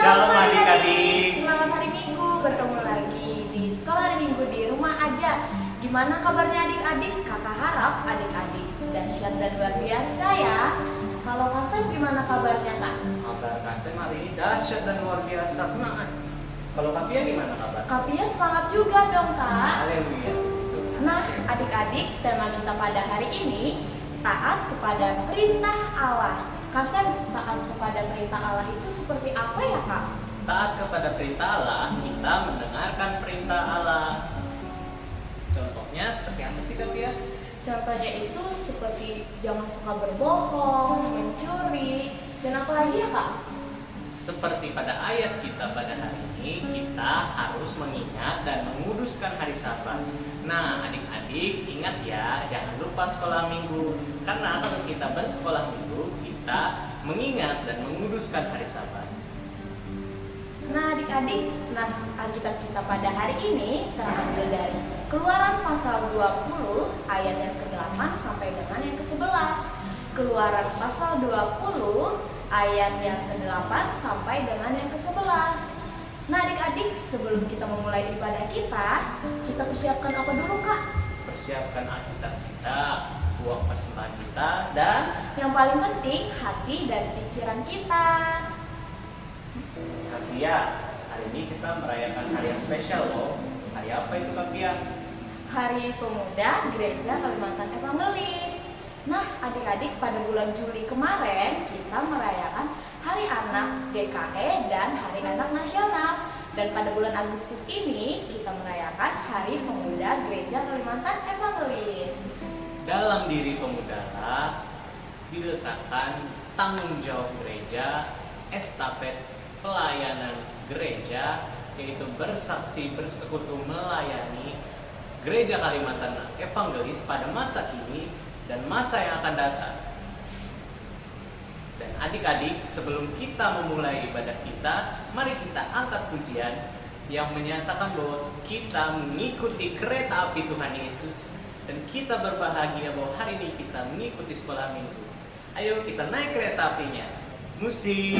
Shalom adik-adik. Selamat hari Minggu, bertemu lagi di Sekolah Hari Minggu di rumah aja. Gimana kabarnya adik-adik? Kakak harap adik-adik dahsyat dan luar biasa ya. Kalau Kasem gimana kabarnya Kak? Kabar Kasem hari ini dahsyat dan luar biasa, semangat. Kalau Kapia gimana kabar? Kapia semangat juga dong Kak. Haleluya. Nah adik-adik, tema kita pada hari ini taat kepada perintah Allah. Kasem, taat kepada perintah Allah itu seperti apa ya Kak? Taat kepada perintah Allah, kita mendengarkan perintah Allah. Contohnya seperti apa sih Kapia? Contohnya itu seperti jangan suka berbohong, mencuri, dan apa lagi ya Kak? Seperti pada ayat kita pada hari ini, kita harus mengingat dan menguduskan hari Sabat. Nah, adik-adik ingat ya, jangan lupa sekolah minggu. Karena kalau kita bersekolah minggu, kita mengingat dan menguduskan hari Sabat. Nah adik-adik, nas Alkitab kita pada hari ini terambil dari Keluaran pasal 20 ayat yang ke-8 sampai dengan yang ke-11. Keluaran pasal 20 ayat yang ke-8 sampai dengan yang ke-11. Nah adik-adik, sebelum kita memulai ibadah kita persiapkan apa dulu Kak? Persiapkan Alkitab kita, uang persembahan kita, dan Yang paling penting, hati dan pikiran kita. Kapia, hari ini kita merayakan hari yang spesial loh. Hari apa itu Kapia? Hari Pemuda Gereja Kalimantan Evangelis. Nah adik-adik, pada bulan Juli kemarin kita merayakan Hari Anak GKE dan Hari Anak Nasional. Dan pada bulan Agustus ini kita merayakan Hari Pemuda Gereja Kalimantan Evangelis. Dalam diri pemuda diletakkan tanggung jawab gereja, estafet pelayanan gereja, yaitu bersaksi bersekutu melayani Gereja Kalimantan Evangelis pada masa kini dan masa yang akan datang. Dan adik-adik, sebelum kita memulai ibadah kita, mari kita angkat pujian yang menyatakan bahwa kita mengikuti kereta api Tuhan Yesus dan kita berbahagia bahwa hari ini kita mengikuti sekolah minggu. Ayo kita naik kereta apinya. Musik.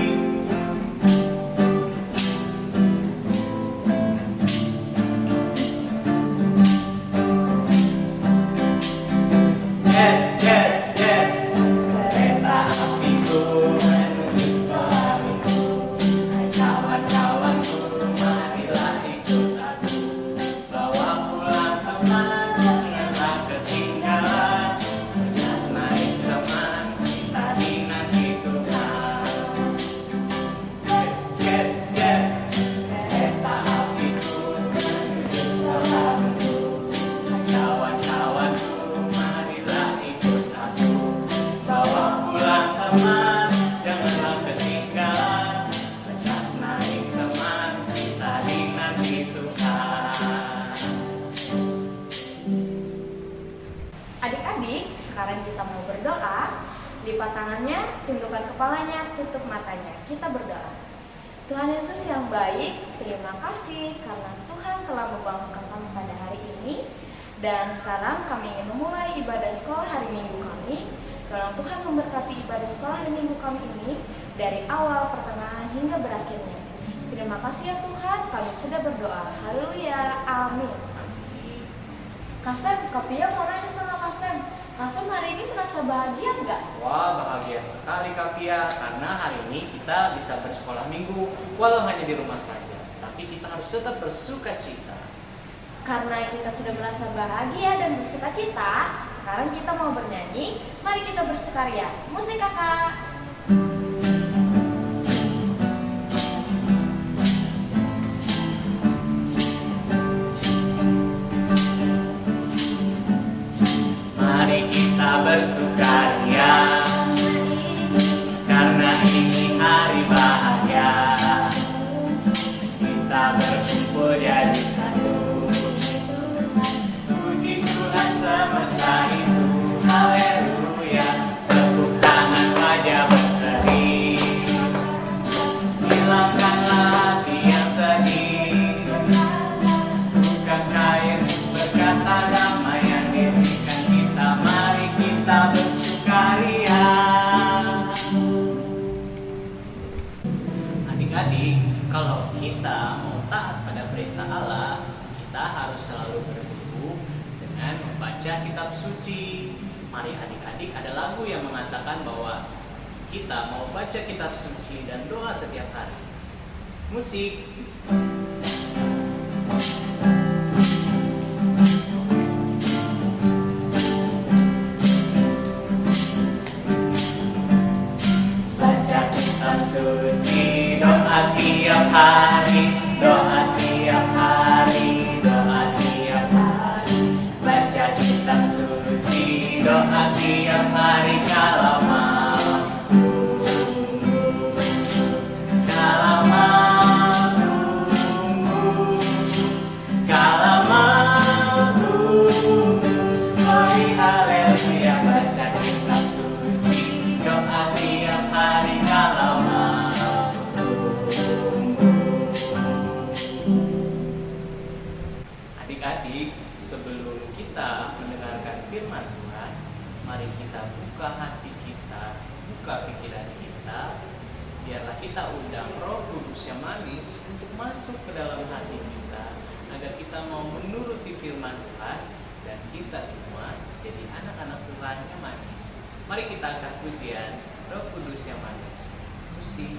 Adik-adik, sekarang kita mau berdoa. Lipat tangannya, tundukkan kepalanya, tutup matanya. Kita berdoa. Tuhan Yesus yang baik, terima kasih karena Tuhan telah membangunkan kami pada hari ini. Dan sekarang kami ingin memulai ibadah sekolah hari Minggu kami. Tolong Tuhan memberkati ibadah sekolah hari Minggu kami ini dari awal, pertengahan, hingga berakhirnya. Terima kasih ya Tuhan, kami sudah berdoa. Haleluya, amin. Kasem, Kapia mau nanya sama Kasem. Kasem hari ini merasa bahagia nggak? Wah, bahagia sekali Kapia, karena hari ini kita bisa bersekolah minggu walau hanya di rumah saja. Tapi kita harus tetap bersuka cita. Karena kita sudah merasa bahagia dan bersuka cita, sekarang kita mau bernyanyi. Mari kita bersukaria. Musik kakak. Mari kita bersukaria, karena ini hari bahagia. Kita berkumpul jadi satu. Puji Tuhan semesta itu, haleluya. Tepuk tangan wajah berseri, hilangkanlah hati yang sedih. Bukan kain berkata damai yang diberikan kita. Mari kita bersuka kata Allah, kita harus selalu berguru dengan membaca kitab suci. Mari adik-adik, ada lagu yang mengatakan bahwa kita mau baca kitab suci dan doa setiap hari. Musik. Baca kitab suci, doa tiap hari, doa tiap hari, doa tiap hari. Baca kitab suci, doa tiap hari kalau mau. Kalau mau tunggu, kalau mau tunggu, hoi haleluya. Baca kitab suci, doa tiap hari kalau mau tunggu. Adik-adik, sebelum kita mendengarkan firman Tuhan, mari kita buka hati kita, buka pikiran kita. Biarlah kita undang Roh Kudus yang manis untuk masuk ke dalam hati kita, agar kita mau menuruti firman Tuhan dan kita semua jadi anak-anak Tuhan yang manis. Mari kita angkat pujian Roh Kudus yang manis. Musik.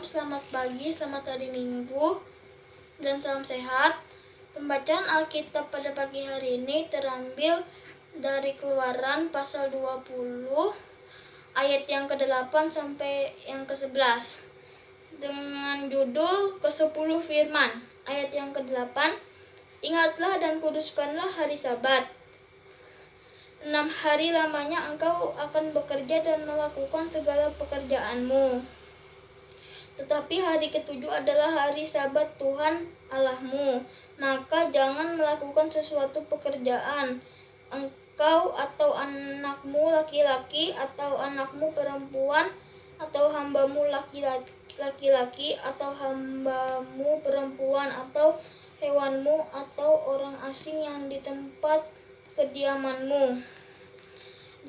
Selamat pagi, selamat hari Minggu, dan salam sehat. Pembacaan Alkitab pada pagi hari ini terambil dari Keluaran pasal 20 ayat yang ke-8 sampai yang ke-11 dengan judul ke-10 firman. Ayat yang ke-8, ingatlah dan kuduskanlah hari Sabat. 6 hari lamanya engkau akan bekerja dan melakukan segala pekerjaanmu. Tetapi hari ke-7 adalah hari Sabat Tuhan Allahmu. Maka jangan melakukan sesuatu pekerjaan, engkau atau anakmu laki-laki atau anakmu perempuan atau hambamu laki-laki atau hambamu perempuan atau hewanmu atau orang asing yang di tempat kediamanmu.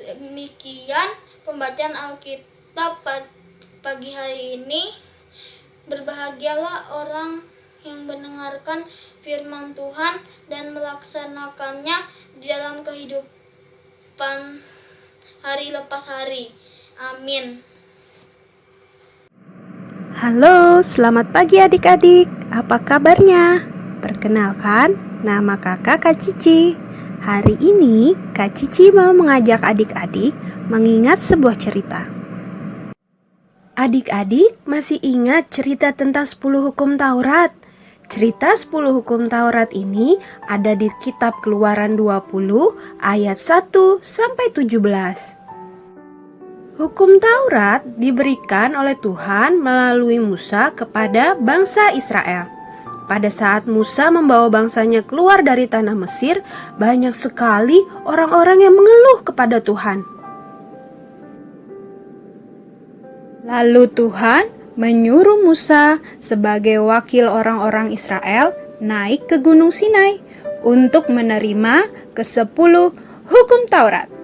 Demikian pembacaan Alkitab pagi hari ini. Berbahagialah orang yang mendengarkan firman Tuhan dan melaksanakannya di dalam kehidupan hari lepas hari. Amin. Halo, selamat pagi adik-adik. Apa kabarnya? Perkenalkan, nama kakak Kak Cici. Hari ini Kak Cici mau mengajak adik-adik mengingat sebuah cerita. Adik-adik masih ingat cerita tentang 10 hukum Taurat? Cerita 10 hukum Taurat ini ada di kitab Keluaran 20 ayat 1 sampai 17. Hukum Taurat diberikan oleh Tuhan melalui Musa kepada bangsa Israel. Pada saat Musa membawa bangsanya keluar dari tanah Mesir, banyak sekali orang-orang yang mengeluh kepada Tuhan. Lalu Tuhan menyuruh Musa sebagai wakil orang-orang Israel naik ke Gunung Sinai untuk menerima ke-10 hukum Taurat.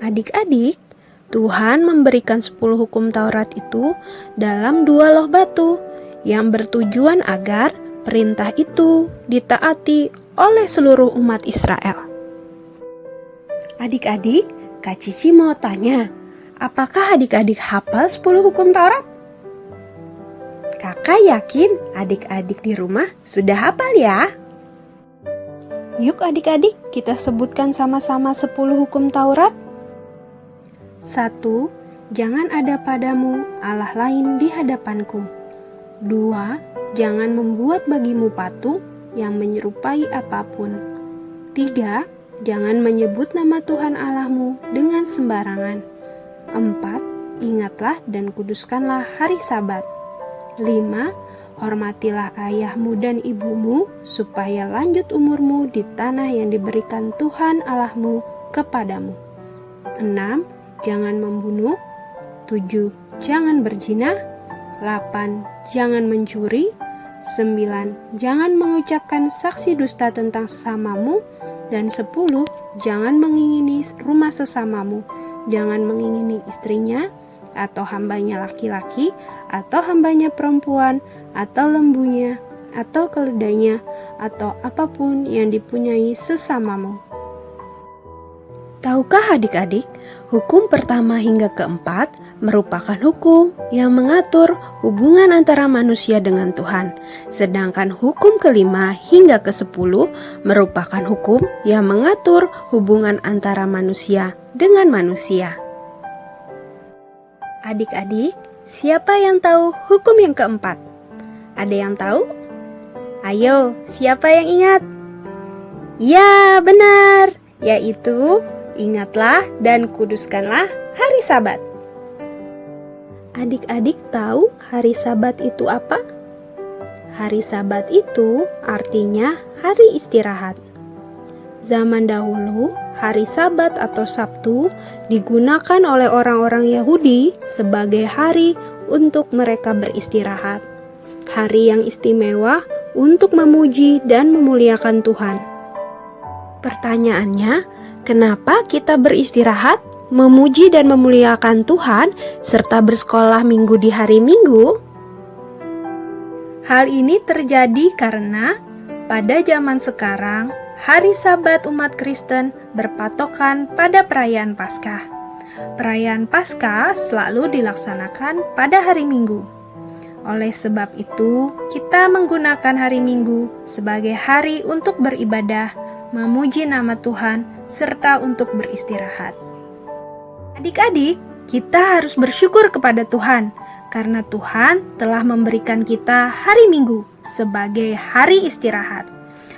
Adik-adik, Tuhan memberikan 10 hukum Taurat itu dalam 2 loh batu yang bertujuan agar perintah itu ditaati oleh seluruh umat Israel. Adik-adik, Kak Cici mau tanya, apakah adik-adik hafal 10 hukum Taurat? Kakak yakin adik-adik di rumah sudah hafal ya? Yuk adik-adik, kita sebutkan sama-sama 10 hukum Taurat. 1. Jangan ada padamu Allah lain di hadapanku. 2. Jangan membuat bagimu patung yang menyerupai apapun. 3. Jangan menyebut nama Tuhan Allahmu dengan sembarangan. 4. Ingatlah dan kuduskanlah hari Sabat. 5. Hormatilah ayahmu dan ibumu supaya lanjut umurmu di tanah yang diberikan Tuhan Allahmu kepadamu. 6. Jangan membunuh. 7. Jangan berzina. 8. Jangan mencuri. 9. Jangan mengucapkan saksi dusta tentang sesamamu. Dan 10. Jangan mengingini rumah sesamamu. Jangan mengingini istrinya, atau hambanya laki-laki, atau hambanya perempuan, atau lembunya, atau keledainya, atau apapun yang dipunyai sesamamu. Tahukah adik-adik, hukum pertama hingga keempat merupakan hukum yang mengatur hubungan antara manusia dengan Tuhan. Sedangkan hukum kelima hingga ke-10 merupakan hukum yang mengatur hubungan antara manusia dengan manusia. Adik-adik, siapa yang tahu hukum yang keempat? Ada yang tahu? Ayo, siapa yang ingat? Ya, benar, yaitu ingatlah dan kuduskanlah hari Sabat. Adik-adik tahu hari Sabat itu apa? Hari Sabat itu artinya hari istirahat. Zaman dahulu, hari Sabat atau Sabtu digunakan oleh orang-orang Yahudi sebagai hari untuk mereka beristirahat. Hari yang istimewa untuk memuji dan memuliakan Tuhan. Pertanyaannya, kenapa kita beristirahat, memuji dan memuliakan Tuhan, serta bersekolah minggu di hari Minggu? Hal ini terjadi karena pada zaman sekarang, hari Sabat umat Kristen berpatokan pada perayaan Paskah. Perayaan Paskah selalu dilaksanakan pada hari Minggu. Oleh sebab itu, kita menggunakan hari Minggu sebagai hari untuk beribadah, memuji nama Tuhan, serta untuk beristirahat. Adik-adik, kita harus bersyukur kepada Tuhan, karena Tuhan telah memberikan kita hari Minggu sebagai hari istirahat.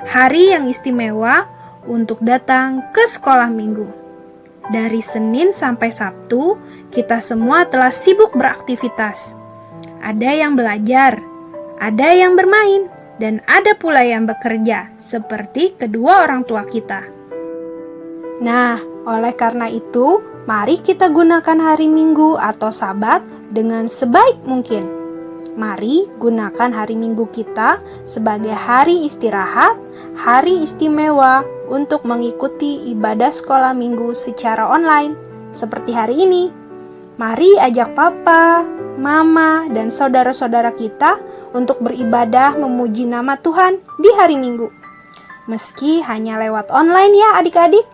Hari yang istimewa untuk datang ke sekolah minggu. Dari Senin sampai Sabtu, kita semua telah sibuk beraktivitas. Ada yang belajar, ada yang bermain, dan ada pula yang bekerja, seperti kedua orang tua kita. Nah, oleh karena itu, mari kita gunakan hari Minggu atau Sabat dengan sebaik mungkin. Mari gunakan hari Minggu kita sebagai hari istirahat, hari istimewa untuk mengikuti ibadah sekolah minggu secara online, seperti hari ini. Mari ajak papa, mama, dan saudara-saudara kita untuk beribadah memuji nama Tuhan di hari Minggu. Meski hanya lewat online ya adik-adik.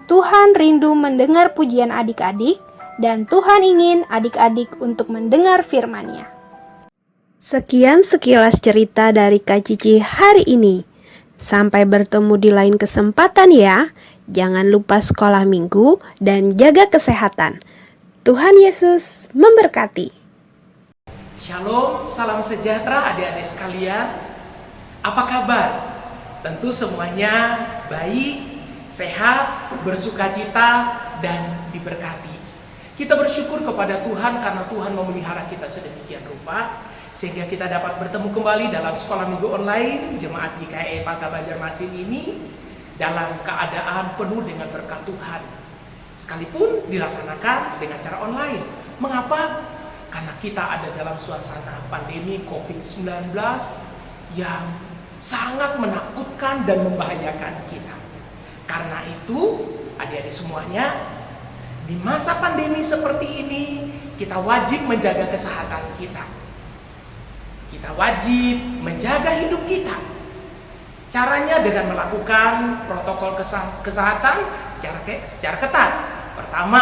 Tuhan rindu mendengar pujian adik-adik, dan Tuhan ingin adik-adik untuk mendengar firman-Nya. Sekian sekilas cerita dari Kak Cici hari ini. Sampai bertemu di lain kesempatan ya. Jangan lupa sekolah minggu dan jaga kesehatan. Tuhan Yesus memberkati. Shalom, salam sejahtera adik-adik sekalian. Apa kabar? Tentu semuanya baik, sehat, bersukacita, dan diberkati. Kita bersyukur kepada Tuhan karena Tuhan memelihara kita sedemikian rupa, sehingga kita dapat bertemu kembali dalam sekolah minggu online Jemaat GKI Epata Banjarmasin ini dalam keadaan penuh dengan berkat Tuhan. Sekalipun dilaksanakan dengan cara online. Mengapa? Karena kita ada dalam suasana pandemi COVID-19 yang sangat menakutkan dan membahayakan kita. Karena itu, adik-adik semuanya, di masa pandemi seperti ini, kita wajib menjaga kesehatan kita. Kita wajib menjaga hidup kita. Caranya dengan melakukan protokol kesehatan secara ketat. Pertama,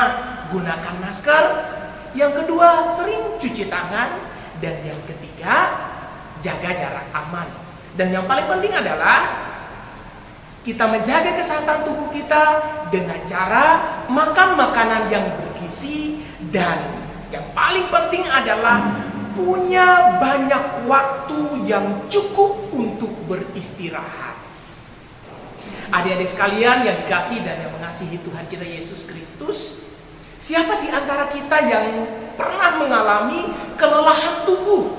gunakan masker. Yang kedua, sering cuci tangan. Dan yang ketiga, jaga jarak aman. Dan yang paling penting adalah kita menjaga kesehatan tubuh kita dengan cara makan makanan yang bergizi, dan yang paling penting adalah punya banyak waktu yang cukup untuk beristirahat. Adik-adik sekalian yang dikasihi dan yang mengasihi Tuhan kita Yesus Kristus, siapa di antara kita yang pernah mengalami kelelahan tubuh?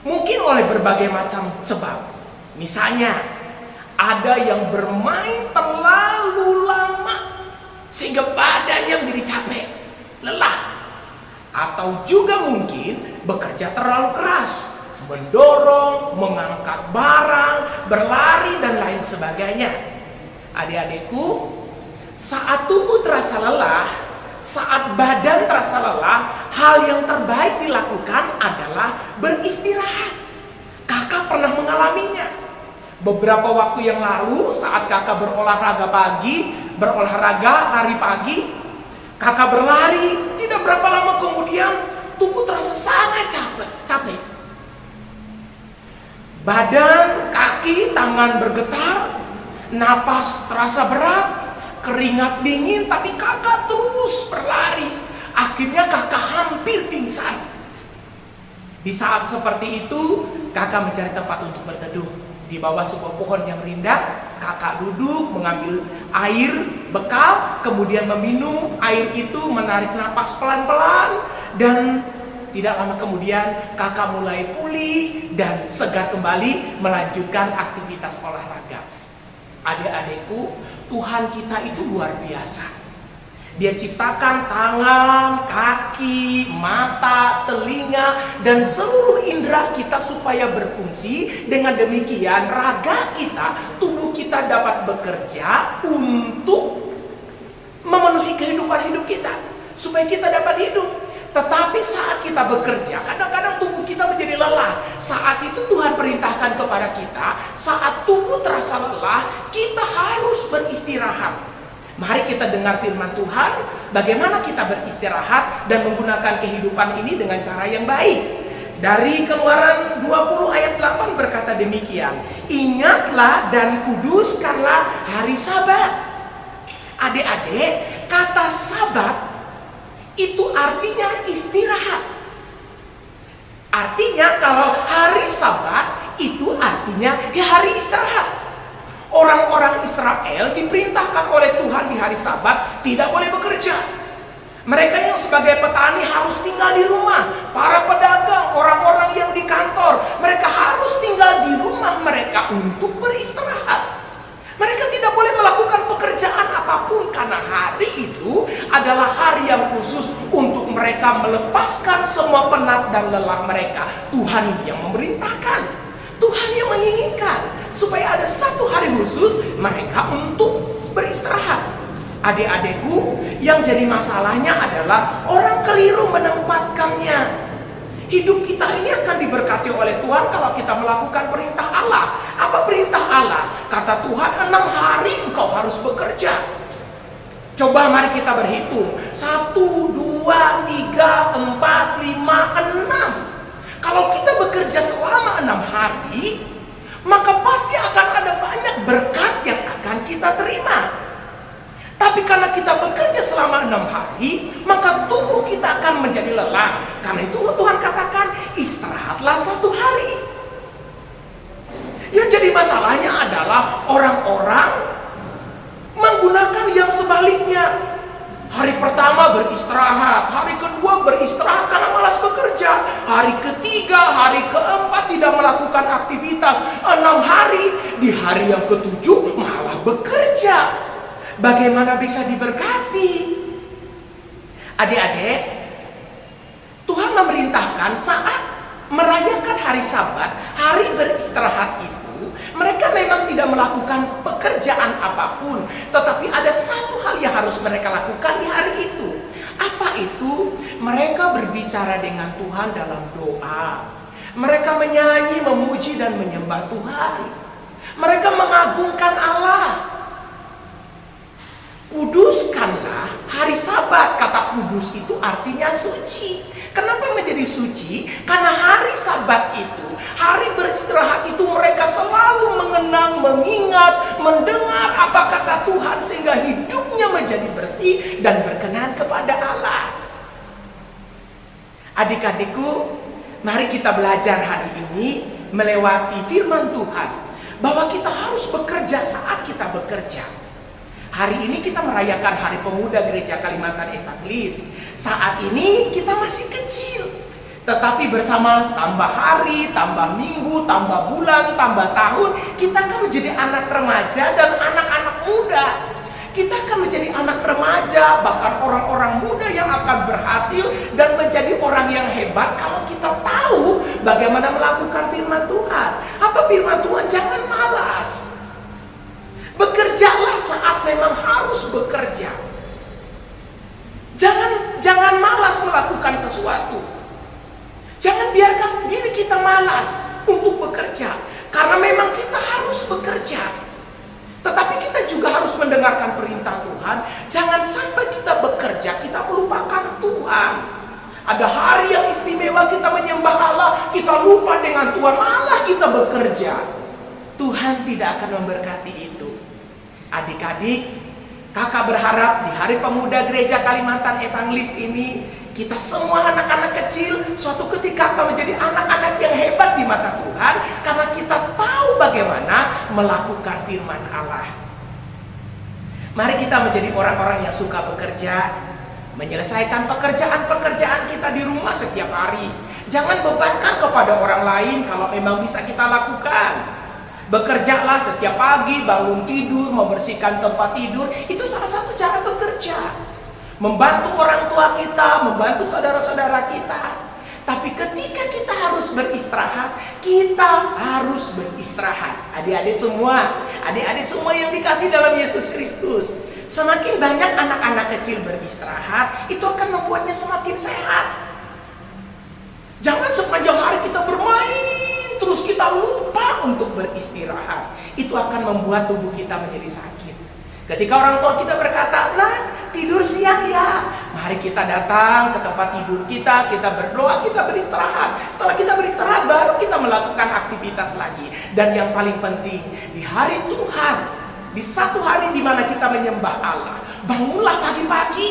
Mungkin oleh berbagai macam sebab. Misalnya, ada yang bermain terlalu lama sehingga badannya menjadi capek, lelah. Atau juga mungkin bekerja terlalu keras, mendorong, mengangkat barang, berlari, dan lain sebagainya. Adik-adikku, saat tubuh terasa lelah, saat badan terasa lelah, hal yang terbaik dilakukan adalah beristirahat. Kakak pernah mengalaminya. Beberapa waktu yang lalu saat kakak berolahraga lari pagi, kakak berlari, tidak berapa lama kemudian tubuh terasa sangat capek. Badan, kaki, tangan bergetar, napas terasa berat, keringat dingin, tapi kakak terus berlari. Akhirnya kakak hampir pingsan. Di saat seperti itu, kakak mencari tempat untuk berteduh. Di bawah sebuah pohon yang rindang, kakak duduk mengambil air bekal, kemudian meminum air itu, menarik napas pelan-pelan, dan tidak lama kemudian kakak mulai pulih dan segar kembali melanjutkan aktivitas olahraga. Adik-adikku, Tuhan kita itu luar biasa. Dia ciptakan tangan, kaki, mata, telinga, dan seluruh indera kita supaya berfungsi. Dengan demikian raga kita, tubuh kita dapat bekerja untuk memenuhi kehidupan hidup kita, supaya kita dapat hidup. Tetapi saat kita bekerja, kadang-kadang tubuh kita menjadi lelah. Saat itu Tuhan perintahkan kepada kita, saat tubuh terasa lelah, kita harus beristirahat. Mari kita dengar firman Tuhan, bagaimana kita beristirahat dan menggunakan kehidupan ini dengan cara yang baik. Dari Keluaran 20 ayat 8 berkata demikian, ingatlah dan kuduskanlah hari Sabat. Adik-adik, kata Sabat itu artinya istirahat. Artinya kalau hari Sabat itu artinya hari istirahat. Orang-orang Israel diperintahkan oleh Tuhan di hari Sabat tidak boleh bekerja. Mereka yang sebagai petani harus tinggal di rumah. Para pedagang, orang-orang yang di kantor, mereka harus tinggal di rumah mereka untuk beristirahat. Mereka tidak boleh melakukan pekerjaan apapun karena hari itu adalah hari yang khusus untuk mereka melepaskan semua penat dan lelah mereka. Tuhan yang memerintahkan, Tuhan yang menginginkan supaya ada satu hari khusus mereka untuk beristirahat. Adik-adikku, yang jadi masalahnya adalah orang keliru menempatkannya. Hidup kita ini akan diberkati oleh Tuhan kalau kita melakukan perintah Allah. Apa perintah Allah? Kata Tuhan, 6 hari engkau harus bekerja. Coba mari kita berhitung. 1, 2, 3, 4, 5, 6. Kalau kita bekerja selama 6 hari, maka pasti akan ada banyak berkat yang akan kita terima. Tapi karena kita bekerja selama 6 hari, maka tubuh kita akan menjadi lelah. Karena itu Tuhan katakan, istirahatlah 1 hari. Yang jadi masalahnya adalah orang-orang menggunakan yang sebaliknya. Hari pertama beristirahat, hari kedua beristirahat karena malas bekerja, hari ketiga, hari keempat tidak melakukan aktivitas, 6 hari, di hari yang ketujuh malah bekerja. Bagaimana bisa diberkati? Adik-adik, Tuhan memerintahkan saat merayakan hari Sabat, hari beristirahat itu, mereka memang tidak melakukan pekerjaan apapun, tetapi ada satu hal yang harus mereka lakukan di hari itu. Apa itu? Mereka berbicara dengan Tuhan dalam doa. Mereka menyanyi, memuji dan menyembah Tuhan. Mereka mengagungkan Allah. Kuduskanlah hari Sabat. Kata kudus itu artinya suci. Kenapa menjadi suci? Karena hari Sabat itu, hari beristirahat itu, mereka selalu mengenang, mengingat, mendengar apa kata Tuhan, sehingga hidupnya menjadi bersih dan berkenan kepada Allah. Adik-adikku, mari kita belajar hari ini melewati firman Tuhan, bahwa kita harus bekerja saat kita bekerja. Hari ini kita merayakan Hari Pemuda Gereja Kalimantan Evangelis. Saat ini kita masih kecil, tetapi bersama tambah hari, tambah minggu, tambah bulan, tambah tahun, kita akan menjadi anak remaja dan anak-anak muda. Kita akan menjadi anak remaja, bahkan orang-orang muda yang akan berhasil dan menjadi orang yang hebat kalau kita tahu bagaimana melakukan firman Tuhan. Apa firman Tuhan? Jangan malas. Bekerjalah saat memang harus bekerja. Jangan malas melakukan sesuatu. Jangan biarkan diri kita malas untuk bekerja, karena memang kita harus bekerja. Tetapi kita juga harus mendengarkan perintah Tuhan. Jangan sampai kita bekerja, kita melupakan Tuhan. Ada hari yang istimewa kita menyembah Allah, kita lupa dengan Tuhan, malah kita bekerja. Tuhan tidak akan memberkati itu. Adik-adik, kakak berharap di Hari Pemuda Gereja Kalimantan Evangelis ini, kita semua anak-anak kecil suatu ketika akan menjadi anak-anak yang hebat di mata Tuhan, karena kita tahu bagaimana melakukan firman Allah. Mari kita menjadi orang-orang yang suka bekerja, menyelesaikan pekerjaan-pekerjaan kita di rumah setiap hari. Jangan bebankan kepada orang lain kalau memang bisa kita lakukan. Bekerjalah setiap pagi, bangun tidur, membersihkan tempat tidur. Itu salah satu cara bekerja. Membantu orang tua kita, membantu saudara-saudara kita. Tapi ketika kita harus beristirahat, kita harus beristirahat. Adik-adik semua yang dikasih dalam Yesus Kristus, semakin banyak anak-anak kecil beristirahat, itu akan membuatnya semakin sehat. Jangan sepanjang hari kita bermain, terus kita lupa untuk beristirahat. Itu akan membuat tubuh kita menjadi sakit. Ketika orang tua kita berkata, "Nak, tidur siang ya." Mari kita datang ke tempat tidur kita berdoa, kita beristirahat. Setelah kita beristirahat, baru kita melakukan aktivitas lagi. Dan yang paling penting, di hari Tuhan, di satu hari di mana kita menyembah Allah, bangunlah pagi-pagi.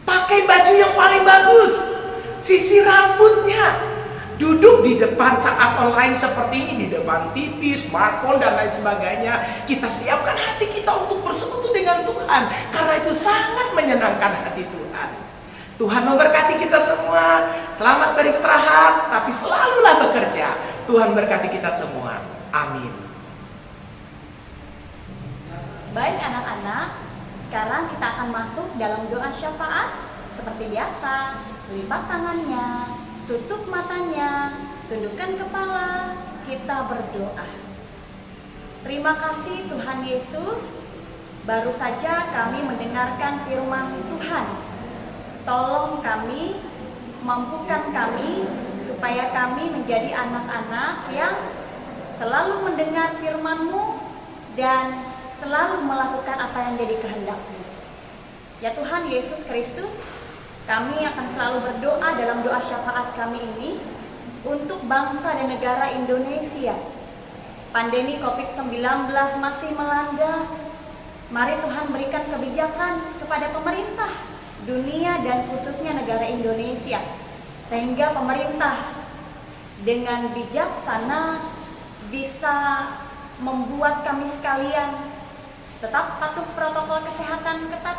Pakai baju yang paling bagus, sisir rambutnya. Duduk di depan saat online seperti ini, di depan TV, smartphone dan lain sebagainya. Kita siapkan hati kita untuk bersekutu dengan Tuhan, karena itu sangat menyenangkan hati Tuhan. Tuhan memberkati kita semua. Selamat beristirahat, tapi selalulah bekerja. Tuhan berkati kita semua. Amin. Baik anak-anak, sekarang kita akan masuk dalam doa syafaat. Seperti biasa, lipat tangannya, tutup matanya, tundukkan kepala, kita berdoa. Terima kasih Tuhan Yesus, baru saja kami mendengarkan firman Tuhan. Tolong kami, mampukan kami, supaya kami menjadi anak-anak yang selalu mendengar firman-Mu dan selalu melakukan apa yang jadi kehendak-Mu. Ya Tuhan Yesus Kristus, kami akan selalu berdoa dalam doa syafaat kami ini untuk bangsa dan negara Indonesia. Pandemi COVID-19 masih melanda. Mari Tuhan berikan kebijakan kepada pemerintah dunia dan khususnya negara Indonesia, sehingga pemerintah dengan bijaksana bisa membuat kami sekalian tetap patuh protokol kesehatan ketat.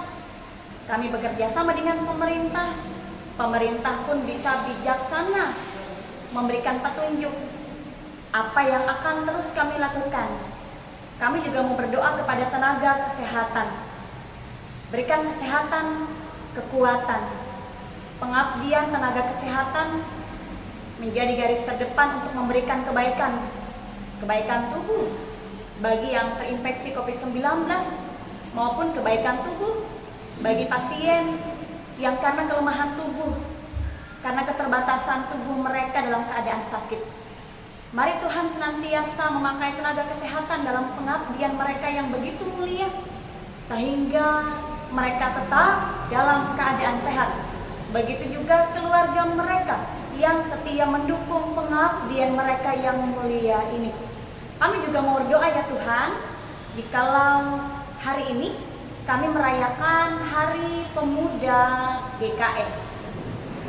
Kami bekerja sama dengan pemerintah. Pemerintah pun bisa bijaksana memberikan petunjuk apa yang akan terus kami lakukan. Kami juga mau berdoa kepada tenaga kesehatan. Berikan kesehatan, kekuatan, pengabdian tenaga kesehatan menjadi garis terdepan untuk memberikan kebaikan tubuh bagi yang terinfeksi COVID-19 maupun kebaikan tubuh bagi pasien yang karena kelemahan tubuh, karena keterbatasan tubuh mereka dalam keadaan sakit. Mari Tuhan senantiasa memakai tenaga kesehatan dalam pengabdian mereka yang begitu mulia, sehingga mereka tetap dalam keadaan sehat. Begitu juga keluarga mereka yang setia mendukung pengabdian mereka yang mulia ini. Kami juga mau berdoa ya Tuhan, jikalau hari ini kami merayakan Hari Pemuda GKM.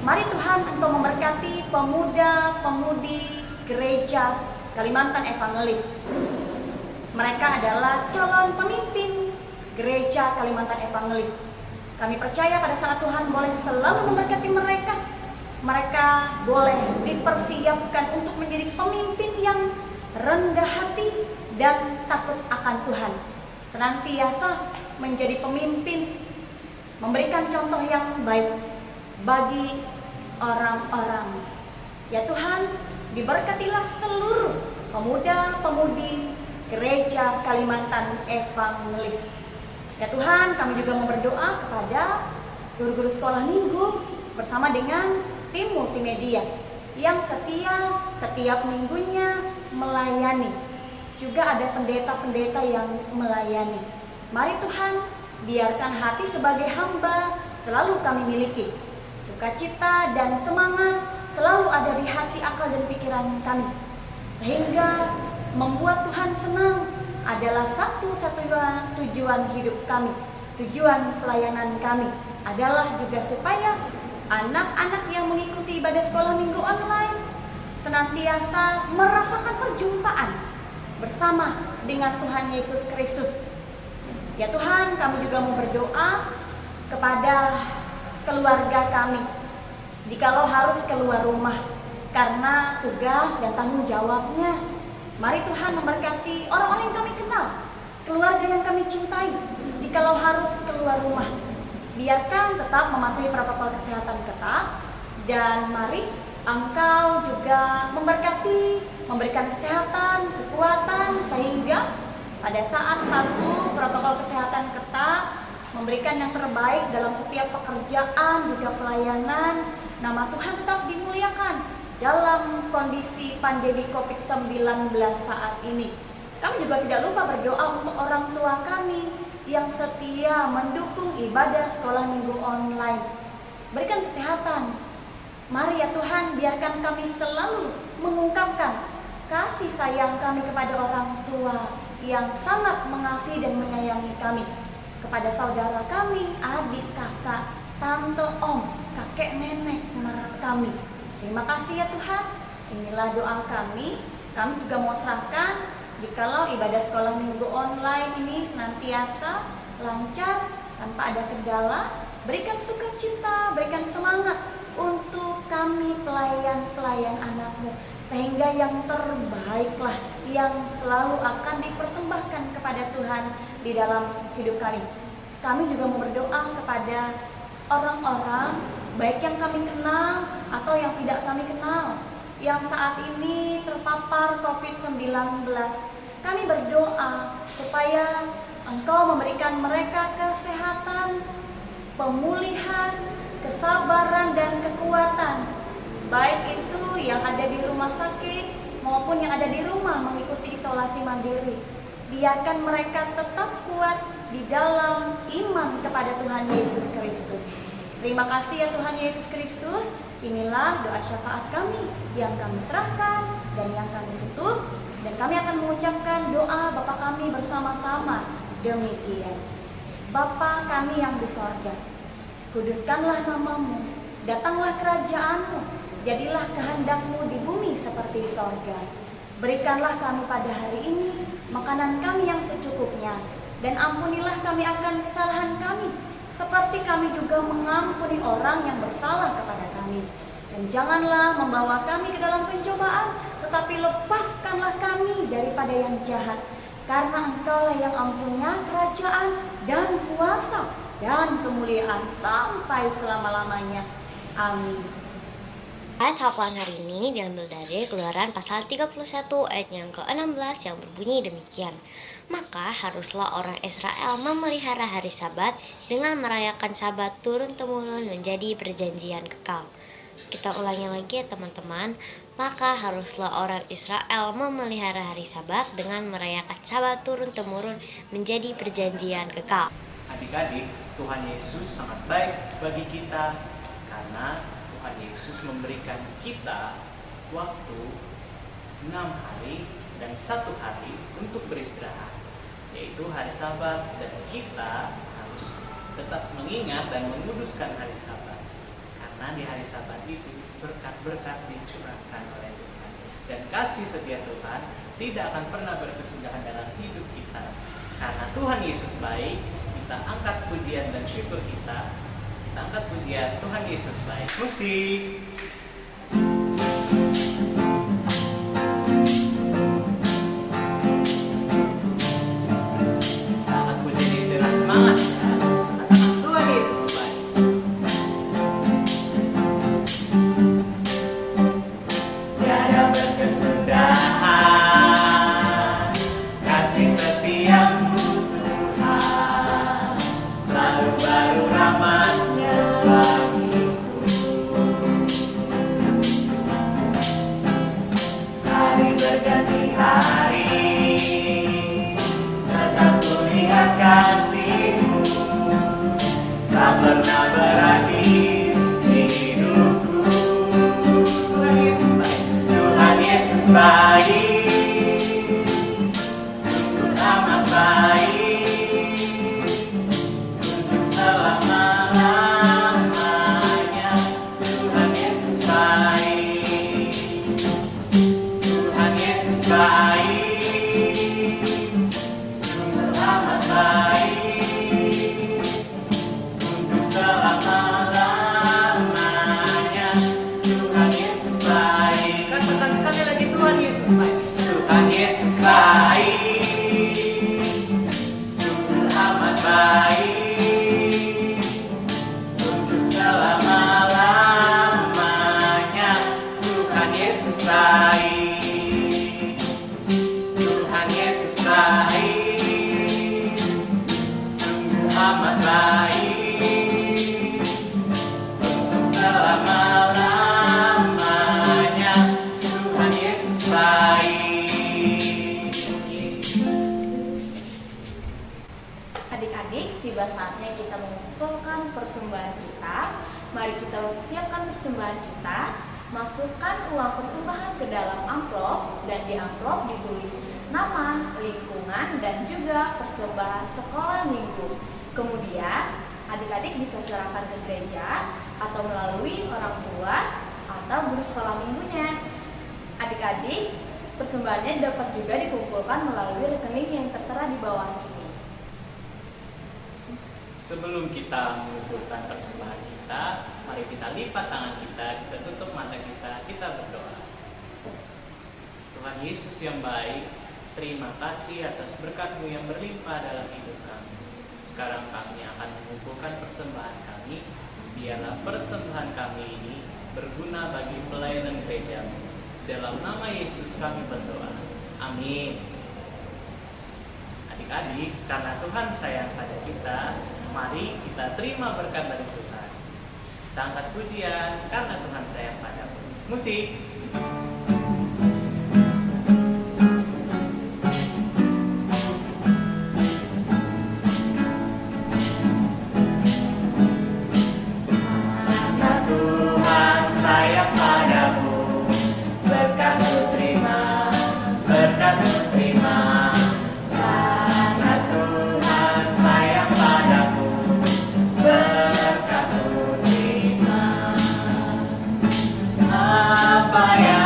Mari Tuhan Engkau memberkati pemuda-pemudi Gereja Kalimantan Evangelis. Mereka adalah calon pemimpin Gereja Kalimantan Evangelis. Kami percaya pada saat Tuhan boleh selalu memberkati mereka. Mereka boleh dipersiapkan untuk menjadi pemimpin yang rendah hati dan takut akan Tuhan. Senantiasa menjadi pemimpin, memberikan contoh yang baik bagi orang-orang. Ya Tuhan, diberkatilah seluruh pemuda-pemudi Gereja Kalimantan Evangelis. Ya Tuhan, kami juga mau berdoa kepada guru-guru sekolah minggu bersama dengan tim multimedia yang setia setiap minggunya melayani. Juga ada pendeta-pendeta yang melayani. Mari Tuhan, biarkan hati sebagai hamba selalu kami miliki. Sukacita dan semangat selalu ada di hati, akal, dan pikiran kami. Sehingga membuat Tuhan senang adalah satu-satunya tujuan hidup kami. Tujuan pelayanan kami adalah juga supaya anak-anak yang mengikuti ibadah sekolah minggu online senantiasa merasakan perjumpaan bersama dengan Tuhan Yesus Kristus. Ya Tuhan, kami juga mau berdoa kepada keluarga kami. Jikalau harus keluar rumah karena tugas dan tanggung jawabnya, mari Tuhan memberkati orang-orang yang kami kenal, keluarga yang kami cintai. Jikalau harus keluar rumah, biarkan tetap mematuhi protokol kesehatan ketat, dan mari Engkau juga memberkati, memberikan kesehatan, kekuatan, sehingga pada saat patuh protokol kesehatan ketat, memberikan yang terbaik dalam setiap pekerjaan, juga pelayanan, nama Tuhan tetap dimuliakan dalam kondisi pandemi COVID-19 saat ini. Kami juga tidak lupa berdoa untuk orang tua kami yang setia mendukung ibadah sekolah minggu online. Berikan kesehatan. Mari ya Tuhan, biarkan kami selalu mengungkapkan kasih sayang kami kepada orang tua yang sangat mengasihi dan menyayangi kami, kepada saudara kami, adik, kakak, tante, om, kakek, nenek kami. Terima kasih ya Tuhan. Inilah doa kami. Kami juga mau serahkan, jikalau ibadah sekolah minggu online ini senantiasa lancar tanpa ada kendala, berikan sukacita, berikan semangat untuk kami pelayan-pelayan anak-Mu, sehingga yang terbaiklah yang selalu akan dipersembahkan kepada Tuhan di dalam hidup kami. Kami juga mau berdoa kepada orang-orang, baik yang kami kenal atau yang tidak kami kenal, yang saat ini terpapar COVID-19. Kami berdoa supaya Engkau memberikan mereka kesehatan, pemulihan, kesabaran, dan kekuatan, baik itu yang ada di rumah sakit maupun yang ada di rumah mengikuti isolasi mandiri. Biarkan mereka tetap kuat di dalam iman kepada Tuhan Yesus Kristus. Terima kasih ya Tuhan Yesus Kristus. Inilah doa syafaat kami yang kami serahkan dan yang kami tutup, dan kami akan mengucapkan doa Bapa kami bersama-sama. Demikian. Bapa kami yang di sorga, kuduskanlah nama-Mu, datanglah kerajaan-Mu, jadilah kehendak-Mu di bumi seperti di sorga. Berikanlah kami pada hari ini makanan kami yang secukupnya, dan ampunilah kami akan kesalahan kami, seperti kami juga mengampuni orang yang bersalah kepada kami. Dan janganlah membawa kami ke dalam pencobaan, tetapi lepaskanlah kami daripada yang jahat. Karena Engkaulah yang mempunyai kerajaan dan kuasa dan kemuliaan sampai selama-lamanya. Amin. Ayat hafalan hari ini diambil dari Keluaran pasal 31 ayat yang ke-16 yang berbunyi demikian. Maka haruslah orang Israel memelihara hari Sabat dengan merayakan Sabat turun-temurun menjadi perjanjian kekal. Kita ulangi lagi ya teman-teman. Maka haruslah orang Israel memelihara hari Sabat dengan merayakan Sabat turun-temurun menjadi perjanjian kekal. Adik-adik, Tuhan Yesus sangat baik bagi kita karena Tuhan Yesus memberikan kita waktu 6 hari dan 1 hari untuk beristirahat, yaitu hari Sabat, dan kita harus tetap mengingat dan menguduskan hari Sabat karena di hari Sabat itu berkat-berkat dicurahkan oleh Tuhan, dan kasih setia Tuhan tidak akan pernah berkesudahan dalam hidup kita. Karena Tuhan Yesus baik, kita angkat pujian dan syukur kita angkat pujian Tuhan Yesus baik. Musik. Angkat pujian ini dengan semangat ya. Katakan Tuhan Yesus baik. Tiada berkesudahan kasih setiamu Tuhan, selalu baru rahmat-Nya bagiku. Hari berganti hari, tetap kulihat kasih-Mu, tak pernah berakhir di hidupku. Tuhan Yesus baik, Tuhan Yesus baik, sungguh amat baik, untuk selama-lamanya. Tuhan Yesus baik, Tuhan Yesus baik, sungguh amat baik, untuk selama-lamanya. Tuhan Yesus baik. Katakan sekali lagi, Tuhan Yesus baik. Tuhan Yesus baik, sungguh amat baik, untuk selama-lamanya. Tuhan Yesus baik, Tuhan Yesus baik, sungguh amat baik, untuk selama-lamanya. Tuhan Yesus baik. Adik-adik, tiba saatnya kita mengumpulkan persembahan kita. Mari kita siapkan persembahan kita. Masukkan uang persembahan ke dalam amplop, dan di amplop ditulis nama, lingkungan, dan juga persembahan sekolah minggu. Kemudian adik-adik bisa serahkan ke gereja atau melalui orang tua atau guru sekolah minggunya. Adik-adik, persembahannya dapat juga dikumpulkan melalui rekening yang tertera di bawah ini. Sebelum kita mengumpulkan persembahan kita, mari kita lipat tangan kita tutup mata kita berdoa. Tuhan Yesus yang baik, terima kasih atas berkat-Mu yang berlimpah dalam hidup kami. Sekarang kami akan mengumpulkan persembahan kami. Biarlah persembahan kami ini berguna bagi pelayanan gereja-Mu. Dalam nama Yesus kami berdoa. Amin. Adik-adik, karena Tuhan sayang pada kita, mari kita terima berkat dari Tuhan. Kita angkat pujian karena Tuhan sayang padamu. Musik. Karena Tuhan sayang padamu, berkat-Mu terima, berkat-Mu terima. Karena Tuhan sayang padamu, berkat-Mu terima. Apa yang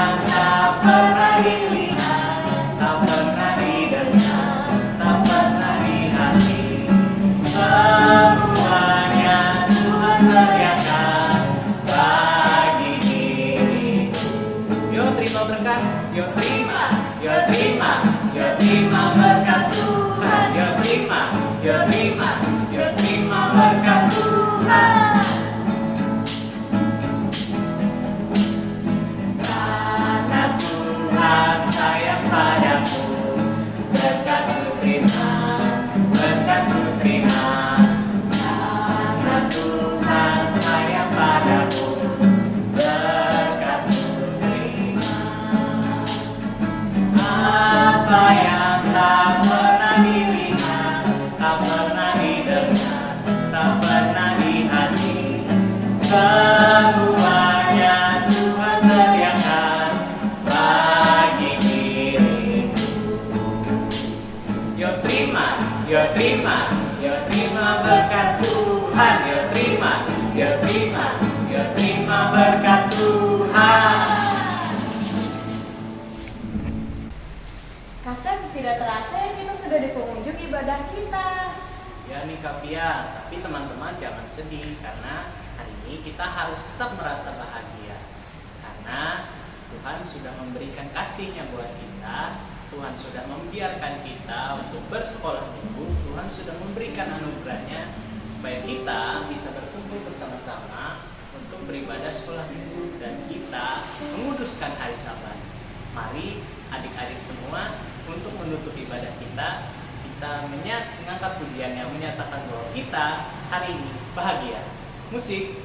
terima berkat, yuk terima, yuk terima, yuk terima berkat Tuhan, yuk terima, yuk terima, yuk terima berkat Tuhan. Karena Tuhan sayang padamu, berkat ku terima, berkat ku terima. Karena Tuhan sayang padamu, berkat ku terima. Apa yang tak pernah dilihat, tak pernah didengar, tak pernah di hati, semuanya Tuhan sediakan bagi dirimu. Yuk terima, yuk terima, yuk terima berkat Tuhan, yuk terima, yuk terima, yuk terima berkat Tuhan. Kasar tidak terasa ya kita sudah di penghujung ibadah kita. Ya nih Kak Pia, tapi teman-teman jangan sedih karena hari ini kita harus tetap merasa bahagia. Karena Tuhan sudah memberikan kasih-Nya buat kita. Tuhan sudah membiarkan kita untuk bersekolah minggu. Tuhan sudah memberikan anugerah-Nya supaya kita bisa berkumpul bersama-sama untuk beribadah sekolah minggu dan kita menguduskan hari Sabat. Mari adik-adik semua untuk menutup ibadah kita mengangkat pujian yang menyatakan bahwa kita hari ini bahagia. Musik.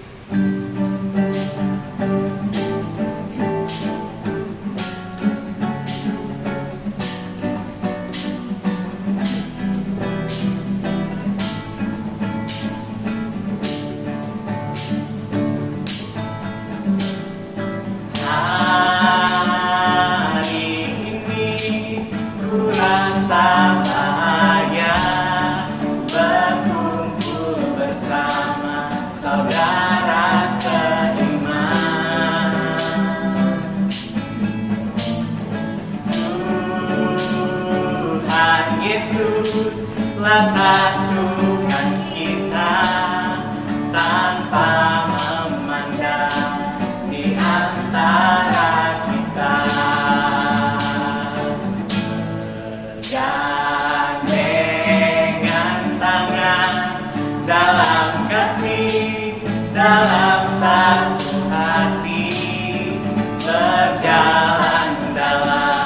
Telah satukan kita tanpa memandang di antara kita, bergandengan tangan dalam kasih, dalam satu hati, berjalan dalam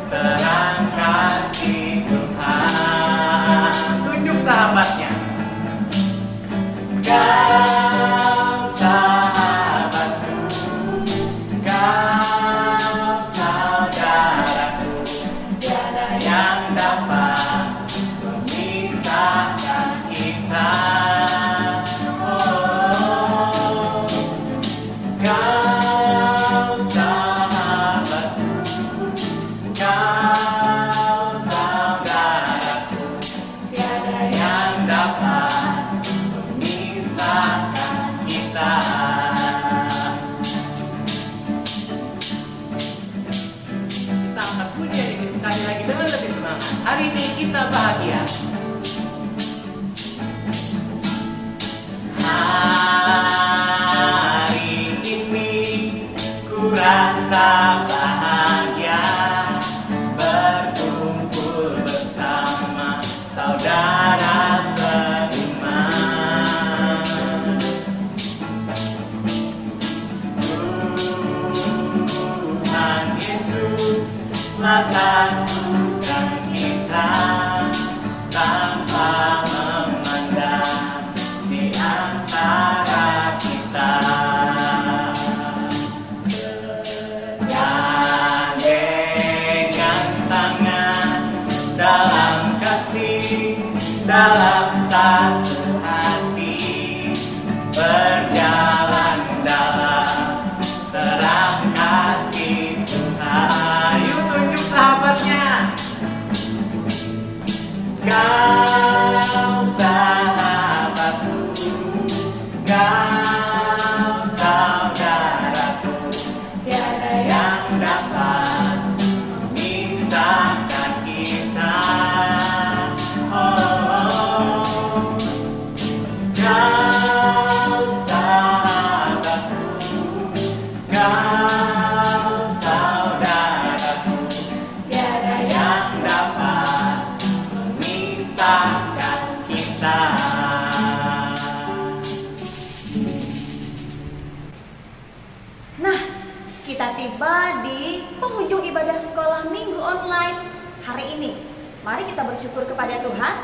terang kasih Tuhan. Tunjuk sahabatnya. Kau sahabatku, kau saudaraku, tiada yang dapat memisahkan kita. Oh, kau sahabatku, kau saudaraku, tiada yang dapat memisahkan kita. Kita angkat pujian ini sekali lagi dengan lebih semangat. Hari ini kita bahagia. Hari ini ku rasa bahagia, berkumpul bersama saudara seiman. Tuhan Yesus telah satukan kita tanpa memandang di antara kita. Bergandengan tangan dalam kasih, dalam satu hati, berjalan dalam terang kasih Tuhan. Yuk tunjuk sahabatnya. Kau sahabatku, kau saudaraku, tiada yang dapat memisahkan kita. Oh, kau sahabatku, kau saudaraku, tiba di penghujung ibadah sekolah minggu online hari ini. Mari kita bersyukur kepada Tuhan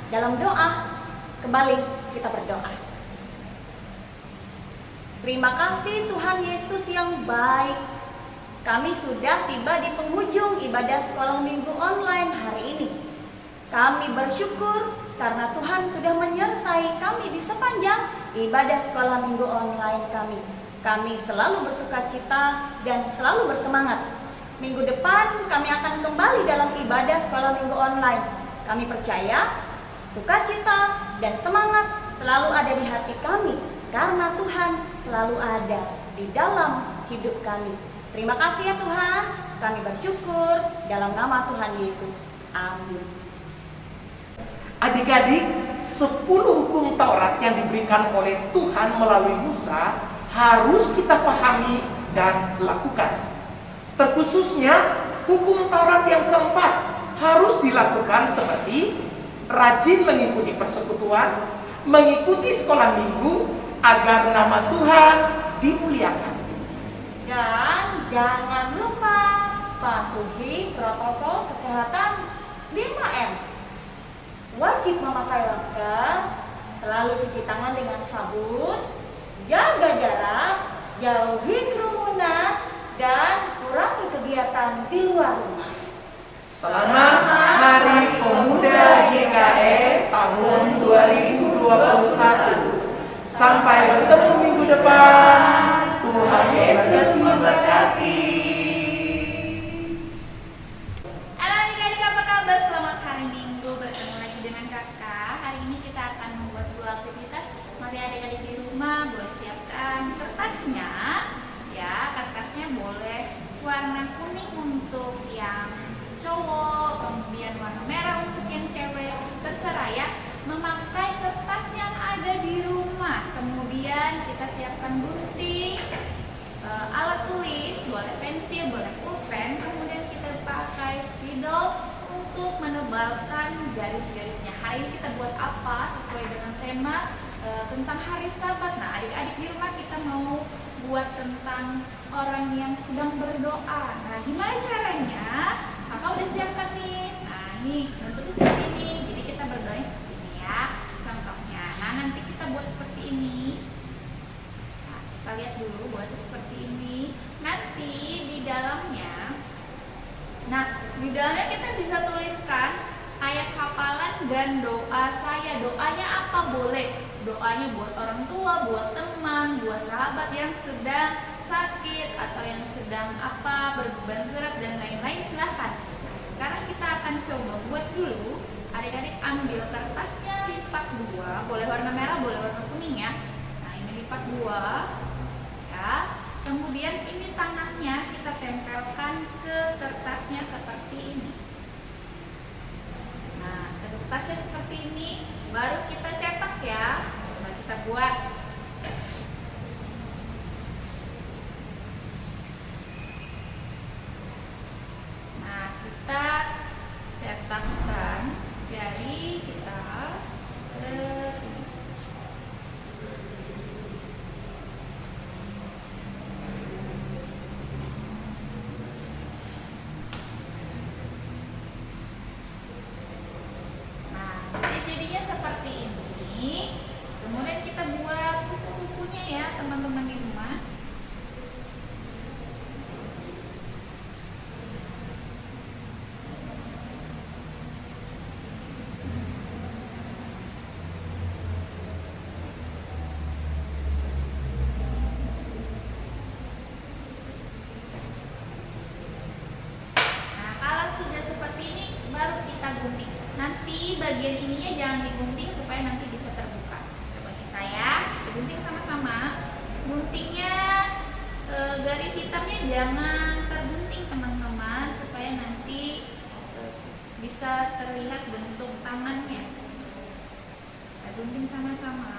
dalam doa. Kembali kita berdoa. Terima kasih Tuhan Yesus yang baik. Kami sudah tiba di penghujung ibadah sekolah minggu online hari ini. Kami bersyukur karena Tuhan sudah menyertai kami di sepanjang ibadah sekolah minggu online kami. Kami selalu bersukacita dan selalu bersemangat. Minggu depan kami akan kembali dalam ibadah sekolah minggu online. Kami percaya sukacita dan semangat selalu ada di hati kami karena Tuhan selalu ada di dalam hidup kami. Terima kasih ya Tuhan, kami bersyukur dalam nama Tuhan Yesus. Amin. Adik-adik, 10 hukum Taurat yang diberikan oleh Tuhan melalui Musa harus kita pahami dan lakukan. Terkhususnya hukum Taurat yang keempat harus dilakukan seperti rajin mengikuti persekutuan, mengikuti sekolah minggu agar nama Tuhan dimuliakan. Dan jangan lupa patuhi protokol kesehatan 5M. Wajib memakai masker, selalu cuci tangan dengan sabun, jaga jarak, jauhi kerumunan, dan kurangi kegiatan di luar rumah. Selamat Hari Pemuda GKE tahun 2021. Sampai bertemu minggu depan. Tuhan Yesus memberkati. Halo adik-adik, apa kabar? Selamat hari Minggu, bertemu lagi dengan kakak. Hari ini kita akan membuat sebuah aktivitas. Mari adik-adik di rumah boleh siapkan kertasnya. Ya, kertasnya boleh warna kuning untuk yang cowok, kemudian warna merah untuk yang cewek. Terserah ya, memakai kertas yang ada di rumah. Kemudian kita siapkan gunting, alat tulis, boleh pensil, boleh pulpen. Kemudian kita pakai spidol untuk menebalkan garis-garisnya. Hari ini kita buat apa sesuai dengan tema tentang hari Sabat. Nah, adik-adik di rumah kita mau buat tentang orang yang sedang berdoa. Nah, gimana caranya? Kakak udah siapkan nih. Nah, ini bentuknya seperti ini. Jadi kita berdoanya seperti ini ya. Contohnya. Nah, nanti kita buat seperti ini. Nah, kita lihat dulu buatnya seperti ini. Nanti di dalamnya, kita bisa tuliskan ayat hafalan dan doa saya. Doanya apa boleh? Doanya buat orang tua, buat teman, buat sahabat yang sedang sakit atau yang sedang berbeban berat dan lain-lain, silahkan. Nah, sekarang kita akan coba buat dulu. Adik-adik ambil kertasnya, lipat 2, boleh warna merah, boleh warna kuning ya. Nah, ini lipat 2 ya. Kemudian ini tangannya kita tempelkan ke kertasnya seperti ini. Nah, kertasnya seperti ini, baru kita cetak ya. Coba kita buat. Nah, kita cetakkan. Jadi kita sini. Nah, jadinya seperti ini. Kemudian kita buat kuku-kukunya ya, teman-teman di rumah. Nah, kalau sudah seperti ini, baru kita gunting. Nanti bagian ininya jangan digunting supaya nanti bisa terbuka. Coba kita ya, kita gunting sama-sama. Guntingnya garis hitamnya jangan tergunting teman-teman, supaya nanti bisa terlihat bentuk tangannya. Kita gunting sama-sama.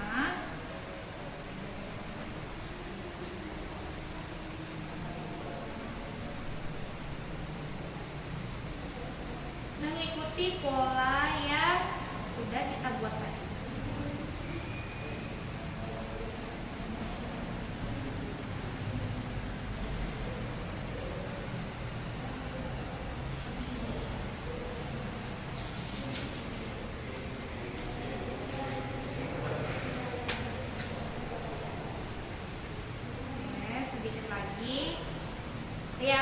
Mengikuti pola yang sudah kita buat tadi.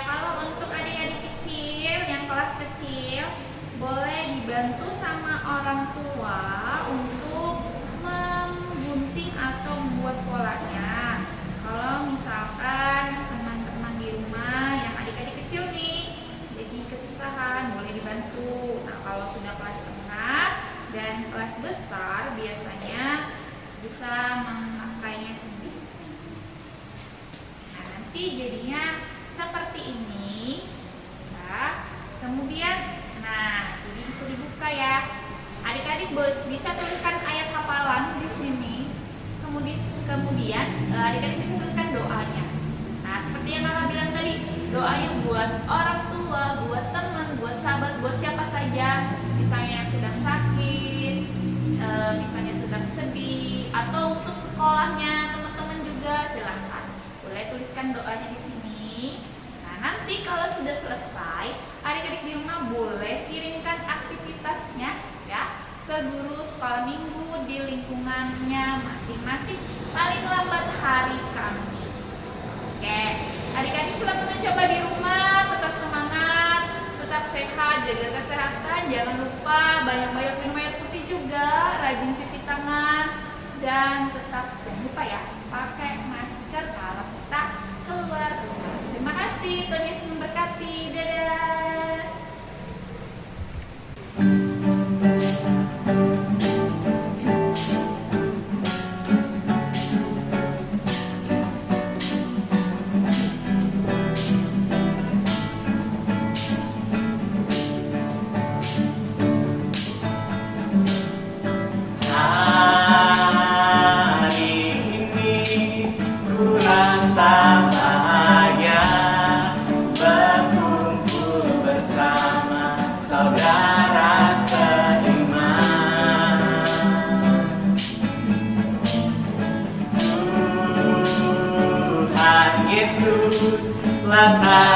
Ya, kalau untuk adik-adik kecil yang kelas kecil boleh dibantu sama orang tua untuk menggunting atau membuat polanya. Kalau misalkan teman-teman di rumah yang adik-adik kecil nih jadi kesusahan, boleh dibantu. Nah, kalau sudah kelas tengah dan kelas besar biasanya bisa memakainya sendiri. Nah, nanti jadinya seperti ini. Nah, kemudian, nah, jadi bisa dibuka ya. Adik-adik bisa tuliskan ayat hafalan di sini. Kemudian adik-adik bisa tuliskan doanya. Nah, seperti yang kakak bilang tadi, doanya buat orang tua, buat teman, buat sahabat, buat siapa saja. Misalnya yang sedang sakit, misalnya sedang sedih, atau untuk sekolahnya teman-teman juga silahkan. Boleh tuliskan doanya di sini. Nah, nanti kalau sudah selesai, adik-adik di rumah boleh kirimkan aktivitasnya ya ke guru sekolah minggu di lingkungannya masing-masing paling lambat hari Kamis. Oke, adik-adik selamat mencoba di rumah, tetap semangat, tetap sehat, jaga kesehatan, jangan lupa banyak-banyak minum air putih juga, rajin cuci tangan, dan tetap jangan lupa ya pakai masker kalau kita keluar rumah. Terima kasih, Tuhan Yesus memberkati. Dadah. Rasa